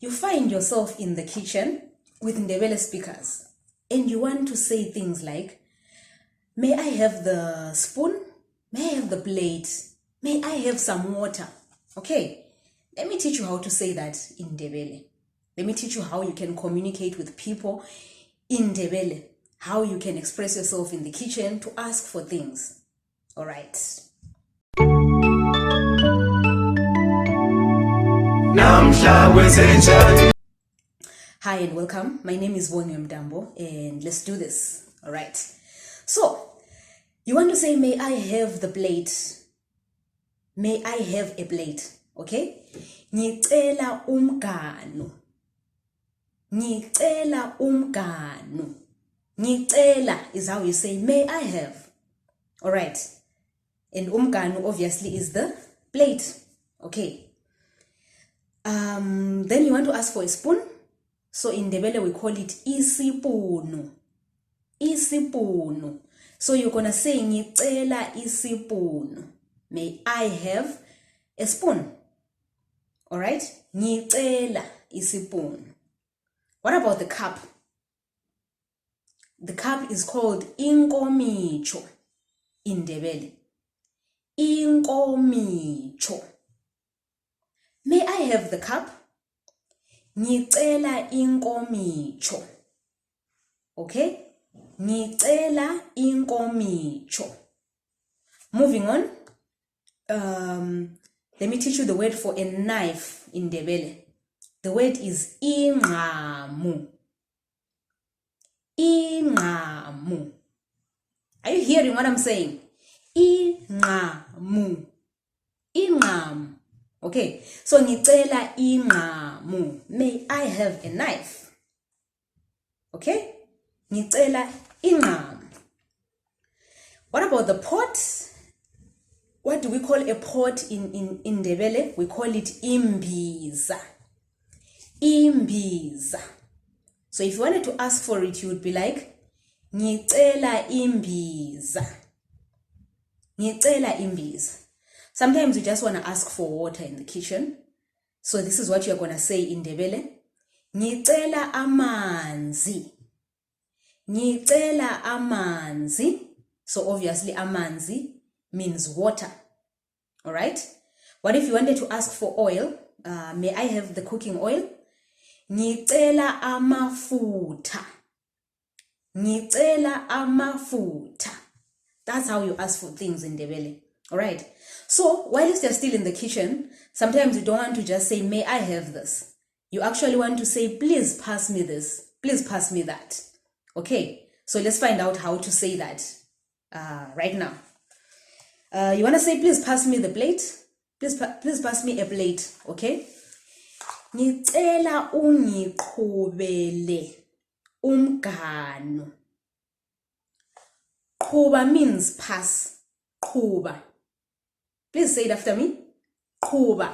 You find yourself in the kitchen with Ndebele speakers and you want to say things like, may I have the spoon? May I have the plate? May I have some water? Okay, let me teach you how to say that in Ndebele. Let me teach you how you can communicate with people in Ndebele, how you can express yourself in the kitchen to ask for things. All right. Hi and welcome. My name is Ndebele and let's do this. All right. So, you want to say, may I have the plate? May I have a plate? Okay? Ngicela umganu. Ngicela umganu. Ngicela is how you say, may I have? All right. And umganu obviously is the plate. Okay. Then you want to ask for a spoon. So in Ndebele we call it isipunu. Isipunu. So you're gonna say ngicela isipunu. May I have a spoon? All right? Ngicela isipunu. What about the cup? The cup is called inkomicho in Ndebele. Inkomicho. May I have the cup? Ngicela inkomicho. Okay? Ngicela inkomicho. Moving on. Let me teach you the word for a knife in Ndebele. The word is ingqamu. Ingqamu. Are you hearing what I'm saying? Ingqamu. Ingqamu. Okay, so ngicela ingqamu. May I have a knife? Okay, ngicela ingqamu. What about the pot? What do we call a pot in Ndebele? We call it imbiza. Imbiza. So if you wanted to ask for it, you would be like, ngicela imbiza. Ngicela imbiza. Sometimes you just want to ask for water in the kitchen. So this is what you're going to say in Ndebele. Ngicela amanzi. Ngicela amanzi. So obviously amanzi means water. All right? What if you wanted to ask for oil? May I have the cooking oil? Ngicela amafutha. Ngicela amafutha. That's how you ask for things in Ndebele. All right? So, while you're still in the kitchen, sometimes you don't want to just say, may I have this? You actually want to say, please pass me this. Please pass me that. Okay? So, let's find out how to say that right now. You want to say, please pass me the plate? Please pass me a plate. Okay? Ngicela ungiqhubele umganu. Qhuba means pass. Qhuba. Please say it after me. Qhuba.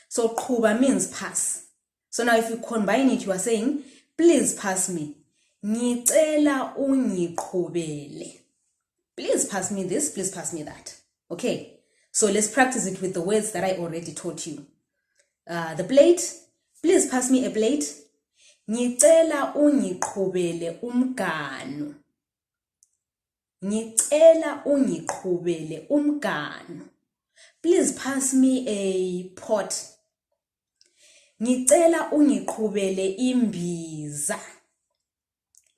So qhuba means pass. So now if you combine it, you are saying, please pass me. Ngicela ungiqhubele. Please pass me this, please pass me that. Okay, so let's practice it with the words that I already taught you. The plate, please pass me a plate. Ngicela ungiqhubele umganu. Ngicela ungiqhubele umganu. Please pass me a pot. Ngicela ungiqhubele imbiza.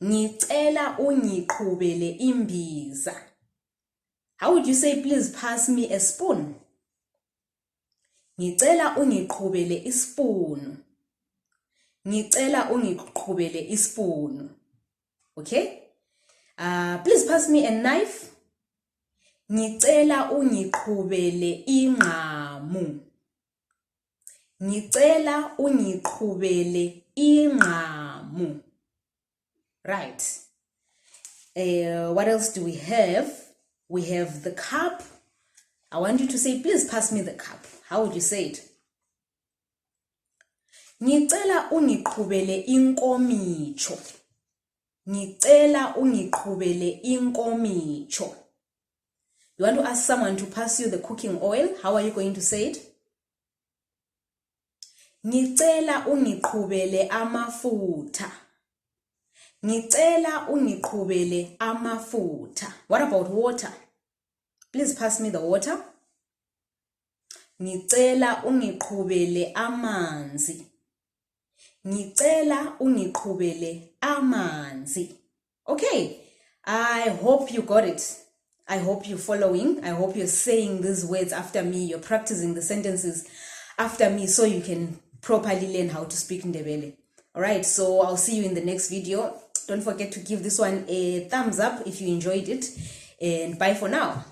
Ngicela ungiqhubele imbiza. How would you say, please pass me a spoon? Ngicela ungiqhubele ispoon. Ngicela ungiqhubele ispoon. Okay? Please pass me a knife. Ngicela ungiqhubele ingqamu. Ngicela ungiqhubele ingqamu. Right. What else do we have? We have the cup. I want you to say, please pass me the cup. How would you say it? Ngicela ungiqhubele inkomicho. Ngicela ungiqhubele inkomicho. You want to ask someone to pass you the cooking oil? How are you going to say it? Ngicela ungiqhubele amafutha. Ngicela ungiqhubele amafutha. What about water? Please pass me the water. Ngicela ungiqhubele amanzi. Ngicela ungiqhubele amanzi. Okay, I hope you got it. I hope you're following. I hope you're saying these words after me. You're practicing the sentences after me so you can properly learn how to speak Ndebele. Alright, so I'll see you in the next video. Don't forget to give this one a thumbs up if you enjoyed it. And bye for now.